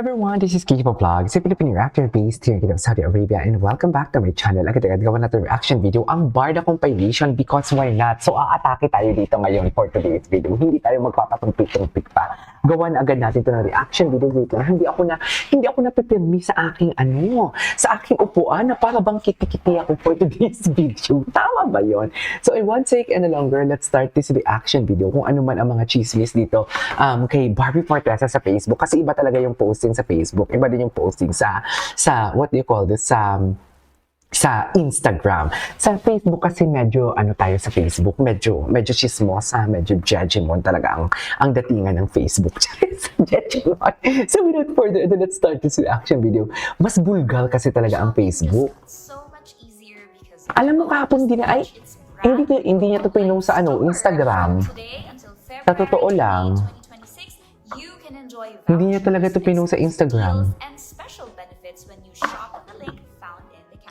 Everyone, this is Kikipo Vlog, a Filipino reactor based here in Saudi Arabia, and welcome back to my channel. Agad-agad gawa natin reaction video, ang Barda compilation, because why not? So aatake tayo dito ngayon for today's video. Hindi tayo magpapatumpik-tumpik pa. Gawan agad natin ito ng reaction video. Wait lang, hindi ako napipirmi sa aking sa aking upuan na para bang kiti-kiti ako for today's video. Tama ba yon? So I won't take any longer. Let's start this reaction video. Kung ano man ang mga chismis dito kay Barbie Fortesa sa Facebook, kasi iba talaga yung posting sa Facebook, iba din yung posting sa what do you call this, sa Instagram. Sa Facebook kasi medyo tayo sa Facebook, medyo chismosa, medyo judgment talaga ang datingan ng Facebook. Judgment. So without further ado, let's start this reaction video. Mas bulgal kasi talaga ang Facebook. Alam mo kahapon din ay hindi niya to pinost sa Instagram. Sa totoo lang, hindi niya talaga ito pinost sa Instagram.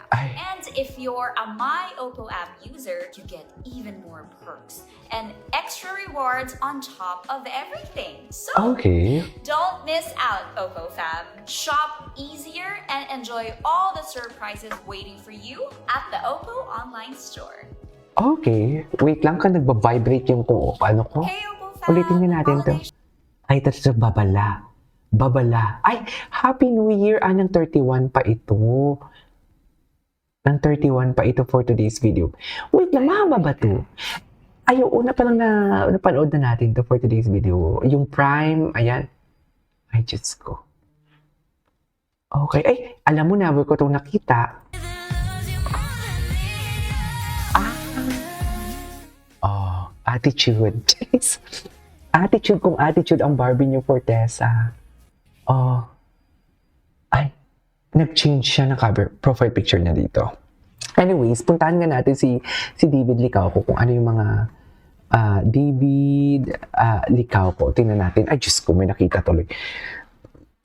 Ay. And if you're a My Oppo app user, you get even more perks and extra rewards on top of everything. So, Okay. don't miss out, Oppo fam. Shop easier and enjoy all the surprises waiting for you at the Oppo online store. Okay. Wait lang, nagba-vibrate yung ko. Hey, Oppo fam! Ulitin niya natin to. Ay, ito babala. Babala. Ay, Happy New Year. Ng 31 pa ito. Ng 31 pa ito for today's video. Wait lang, mahaba ba to? Ay, una pa lang napanood na natin to for today's video. Yung Prime, ayan. Ay, Diyos ko. Okay. Ay, alam mo na, ko itong nakita. Attitude. Attitude kung attitude ang Barbie niyo, Fortesa. Ay, nag-change siya ng profile picture niya dito. Anyways, puntahan nga natin si David Licauco kung ano yung mga David Licauco. Tingnan natin. Ay, Diyos ko, may nakita tuloy.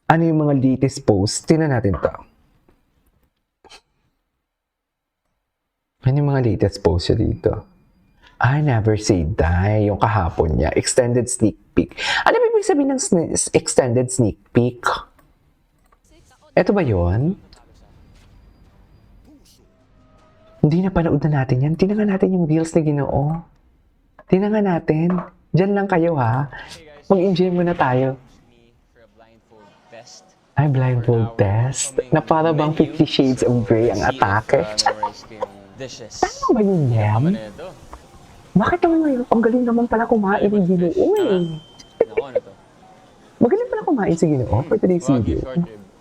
Ano yung mga latest post? Tingnan natin to. Ano yung mga latest post siya dito? I never say die. Yung kahapon niya. Extended sneak peek. Ano ba ibig sabihin ng extended sneak peek? Ito ba yun? Hindi na panood na natin yan. Tingnan natin yung reels na Ginoo. Tingnan natin. Diyan lang kayo ha. Mag-enjoy muna tayo. Ay, blindfold test. Na para bang 50 Shades of Grey ang atake. Tama ba yun yan? Bakit naman ngayon? Ang galing naman pala kumain ng Ginoo eh. Magaling pala kumain si Ginoo for today's video.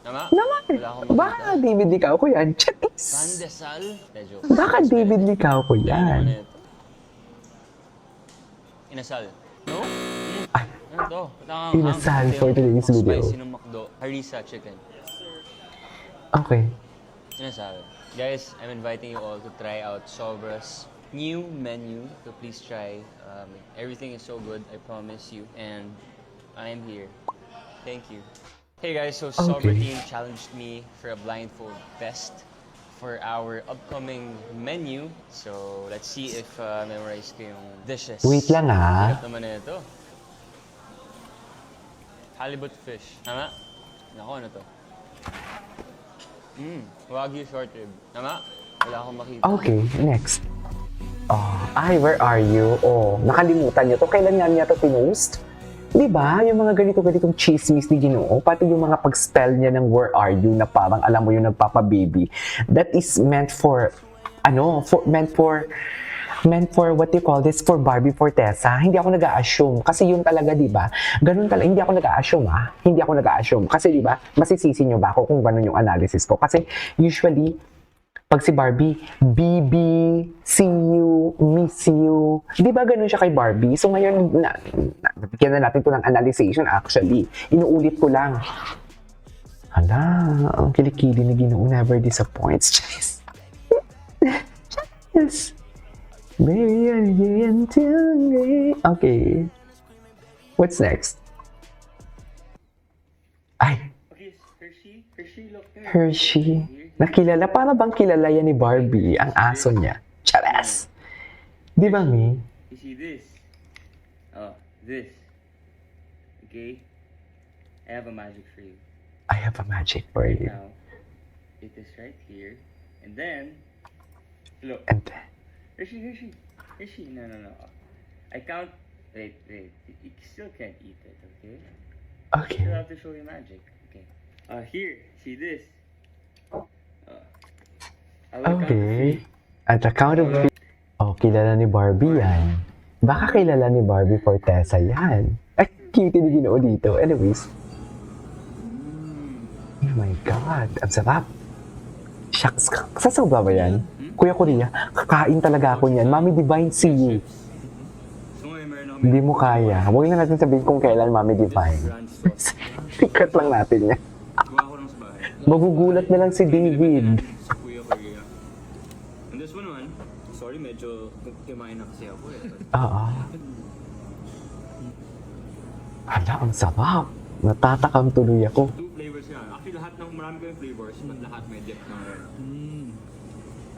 Naman. Baka David Licauco yan. Charis. Baka David Licauco yan. Inasal. No? Ay, Ano to? inasal for today's video. Spicy ng McDo. Harissa chicken. Okay. Inasal. Guys, I'm inviting you all to try out Sobra's new menu. So please try. Everything is so good, I promise you. And I'm here. Thank you. Hey guys, so Sobra team challenged me for a blindfold test for our upcoming menu. So let's see if memorize ko yung dishes. Wait lang ha. Hirap naman na ito. Halibut fish. Tama? Nako, ano to? Wagyu short rib. Tama? Wala akong makita. Okay, next. Ay, where are you? Nakalimutan niyo to. Kailan nga niya to pinost? Diba? Yung mga ganitong chismis ni Ginoo, pati yung mga pag-spell niya ng where are you na parang alam mo yung nagpapa-baby. That is meant for what you call this, for Barbie Fortesa. Hindi ako nag-a-assume. Kasi yun talaga, diba? Ganun talaga. Hindi ako nag-a-assume, ha? Hindi ako nag-a-assume. Kasi, diba, masisisi niyo ba ako kung ganun yung analysis ko? Kasi, usually, pag si Barbie, BB, see you, miss you. Di ba ganun siya kay Barbie? So ngayon, nabigyan na natin ito ng analyzation actually. Inuulit ko lang. Hala, ang kilikili na Ginoo never disappoints. Yes. Yes. Baby, I'm getting too late. Okay. What's next? Ay. Hershey. Nakilala, para bang kilala yan ni Barbie, ang aso niya. Charas! Di ba, Mi? You see this? This. Okay? I have a magic for you. I have a magic for you. Now, it is right here. And then, look. And then, Hershey. No. I count. Wait. You still can't eat it, okay? Still okay. have to show you magic. Okay. Here. See this. I will count to Okay. three. At the count of three. Oh, kilala ni Barbie yan. Baka kilala ni Barbie Fortesa yan. Ay, cute ni Ginoo dito. Anyways. Oh my God. Ang sarap. Shucks. Sasawa ba yan? Kuya Korea, kakain talaga ako niyan. Mami Divine, see you. So ngayon meron ako Hindi mo kaya. Huwag na natin sabihin kung kailan Mami Divine. brand sauce. Secret lang natin yan. Gawa ko lang sa bahay. Magugulat na lang si David. Kuya Korea. And this one naman, sorry medyo kumain na kasi ako eh. Oo. Hala, ang sarap. Natatakam tuloy ako. Two flavors yan. Actually lahat ng marami kayong flavors, but lahat may dip ng red.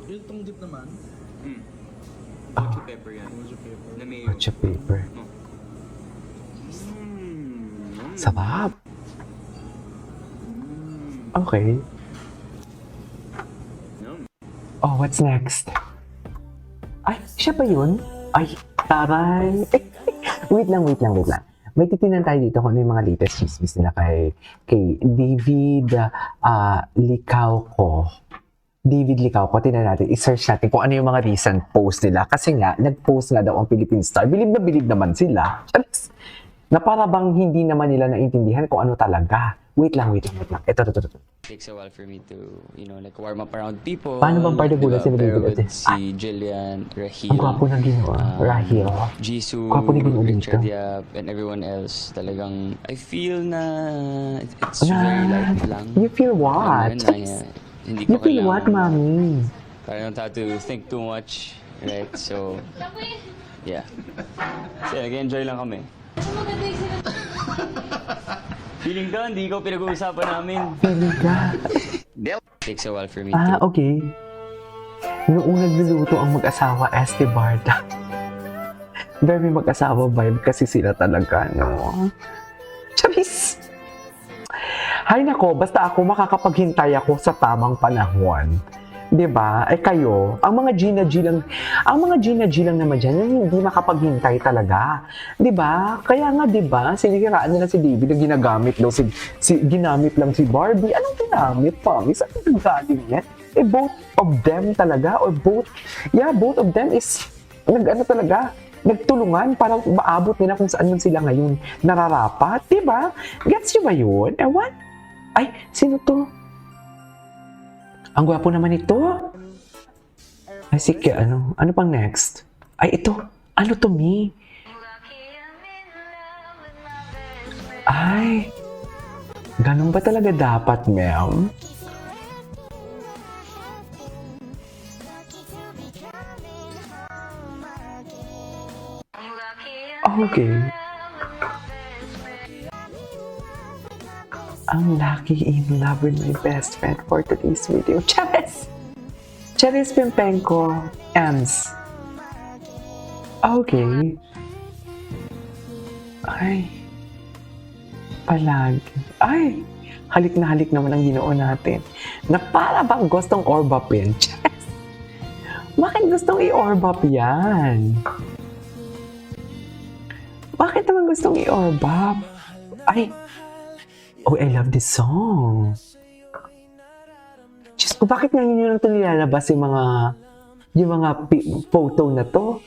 Yung tong dip naman, Gochu pepper yan. Na mayo. Matcha paper. Mm. Sarap. Okay. Yum. Oh, what's next? Ay, siya ba yun? Ay, taray. Wait lang. May titinan tayo dito kung ano yung mga latest chismis nila kay David Licauco. David Licauco, tinan natin, i-search natin kung ano yung mga recent post nila. Kasi nga, nag-post nga daw ang Philippine Star. Bilib naman sila. Charis. Na para bang hindi naman nila naintindihan kung ano talaga. Wait lang. Ito. Takes a while for me to, like warm up around people. Paano bang party Diba? bula si Pero David? with si Jillian, Rahil, Ang gwapo ng ginawa. Rahil. Jisoo, Gwapo ni Ginoong Richard dito. Yap, and everyone else. Talagang, I feel na it's Na, very light lang. you feel what? Alam mo yun, hindi ko You feel what, kailangan- mami? I don't have to think too much, right? So, yeah. So, nag-enjoy lang kami. Feeling ka, hindi ko pinag-uusapan namin. Feeling ka. Takes a while for me Ah, to... okay. Noong nagluluto ang mag-asawa, Estebarda. Very mag-asawa vibe kasi sila talaga, no? Charis! Hay nako, basta ako makakapaghintay ako sa tamang panahon. 'Di ba? Ay kayo, ang mga Gina G lang naman diyan, yung hindi makapaghintay talaga. 'Di ba? Kaya nga 'di ba, siniraan nila si David na ginagamit daw ginamit lang si Barbie. Anong ginamit, Mami? Saan ang galing yan? Eh, both of them talaga, or both of them is nagtulungan para maabot nila kung saan man sila ngayon nararapat, 'di ba? Gets you ba yun? Ewan? Ay, sino to? Ang gwapo naman ito. Ay, sige, ano pang next? Ay, ito. Ano to, Mi? Ay, ganun ba talaga dapat, ma'am? Okay. I'm lucky in love with my best friend for today's video. Charis! Charis Pimpenko, Ems. Okay. Ay. Palagi. Ay. Halik naman ang Ginoo natin. Na para bang gustong orbapin. Charis. Bakit gustong i-orbap yan? Bakit naman gustong i-orbap? Ay. Oh, I love this song. Diyos ko, bakit ngayon yun ito nilalabas yung mga photo na to?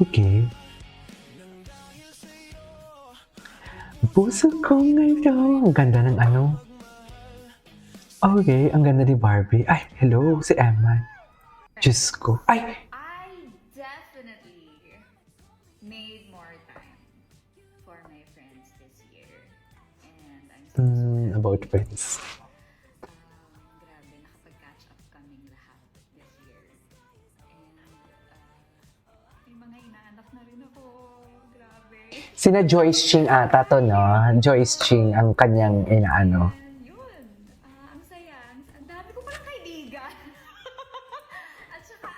Okay. Puso ko ngayon. Ang ganda ng ano. Okay, ang ganda ni Barbie. Ay, hello, si Emma. Diyos ko. Ay, I definitely made more time for my friends this year. And I'm so about friends. grabe, nakapag-catch up kaming lahat this year. And nako, grabe. Sina Joyce Ching ata to, no? Joyce Ching ang kanyang inaano. Yun, ang saya. Ang dami ko palang kaibigan. At saka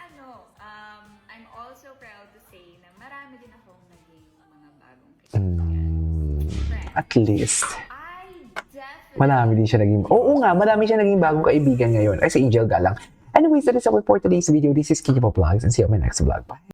I'm also proud to say na marami din akong naging mga bagong kaibigan. At least, I definitely... marami din siya naging... Oo nga, marami siya naging bagong kaibigan ngayon. Ay, si Angel Galang. Anyways, that is all for today's video. This is Kiki Vlogs and see you on my next vlog. Bye!